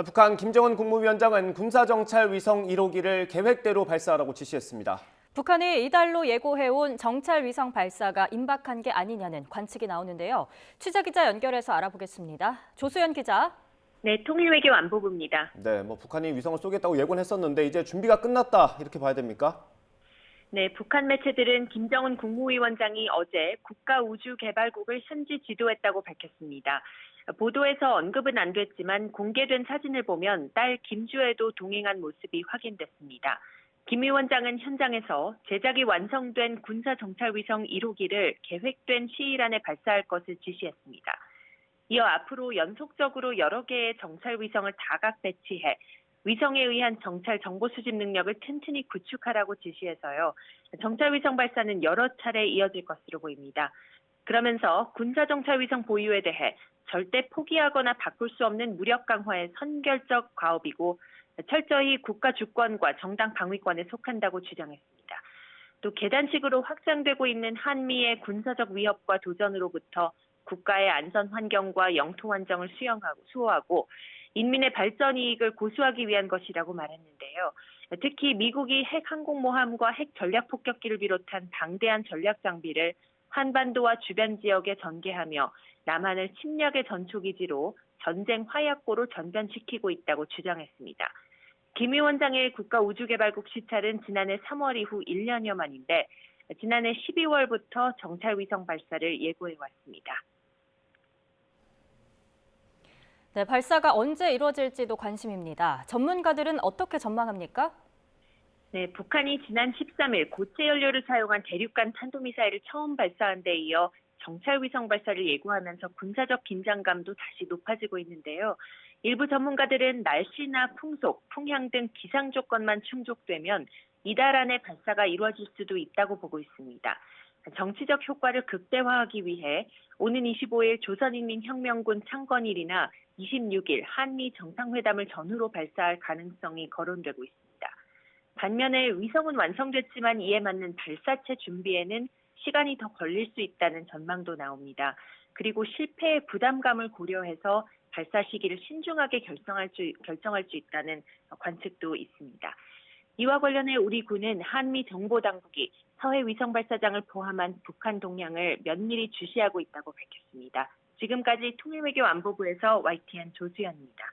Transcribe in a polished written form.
북한 김정은 국무위원장은 군사정찰 위성 1호기를 계획대로 발사하라고 지시했습니다. 북한이 이달로 예고해온 정찰 위성 발사가 임박한 게 아니냐는 관측이 나오는데요. 취재기자 연결해서 알아보겠습니다. 조수연 기자. 네, 통일외교 안보부입니다. 네, 북한이 위성을 쏘겠다고 예고는 했었는데 이제 준비가 끝났다 이렇게 봐야 됩니까? 네, 북한 매체들은 김정은 국무위원장이 어제 국가우주개발국을 현지 지도했다고 밝혔습니다. 보도에서 언급은 안 됐지만 공개된 사진을 보면 딸 김주애도 동행한 모습이 확인됐습니다. 김 위원장은 현장에서 제작이 완성된 군사정찰위성 1호기를 계획된 시일 안에 발사할 것을 지시했습니다. 이어 앞으로 연속적으로 여러 개의 정찰위성을 다각 배치해 위성에 의한 정찰 정보 수집 능력을 튼튼히 구축하라고 지시해서요. 정찰위성 발사는 여러 차례 이어질 것으로 보입니다. 그러면서 군사정찰위성 보유에 대해 절대 포기하거나 바꿀 수 없는 무력 강화의 선결적 과업이고 철저히 국가 주권과 정당 방위권에 속한다고 주장했습니다. 또 계단식으로 확장되고 있는 한미의 군사적 위협과 도전으로부터 국가의 안전 환경과 영토 안정을 수호하고 인민의 발전 이익을 고수하기 위한 것이라고 말했는데요. 특히 미국이 핵 항공모함과 핵 전략 폭격기를 비롯한 방대한 전략 장비를 한반도와 주변 지역에 전개하며 남한을 침략의 전초기지로 전쟁 화약고로 전변시키고 있다고 주장했습니다. 김 위원장의 국가우주개발국 시찰은 지난해 3월 이후 1년여 만인데 지난해 12월부터 정찰위성 발사를 예고해왔습니다. 네, 발사가 언제 이루어질지도 관심입니다. 전문가들은 어떻게 전망합니까? 네, 북한이 지난 13일 고체 연료를 사용한 대륙간 탄도미사일을 처음 발사한 데 이어 정찰위성 발사를 예고하면서 군사적 긴장감도 다시 높아지고 있는데요. 일부 전문가들은 날씨나 풍속, 풍향 등 기상 조건만 충족되면 이달 안에 발사가 이루어질 수도 있다고 보고 있습니다. 정치적 효과를 극대화하기 위해 오는 25일 조선인민혁명군 창건일이나 26일 한미 정상회담을 전후로 발사할 가능성이 거론되고 있습니다. 반면에 위성은 완성됐지만 이에 맞는 발사체 준비에는 시간이 더 걸릴 수 있다는 전망도 나옵니다. 그리고 실패의 부담감을 고려해서 발사 시기를 신중하게 결정할 수 있다는 관측도 있습니다. 이와 관련해 우리 군은 한미 정보당국이 서해 위성 발사장을 포함한 북한 동향을 면밀히 주시하고 있다고 밝혔습니다. 지금까지 통일외교 안보부에서 YTN 조수연입니다.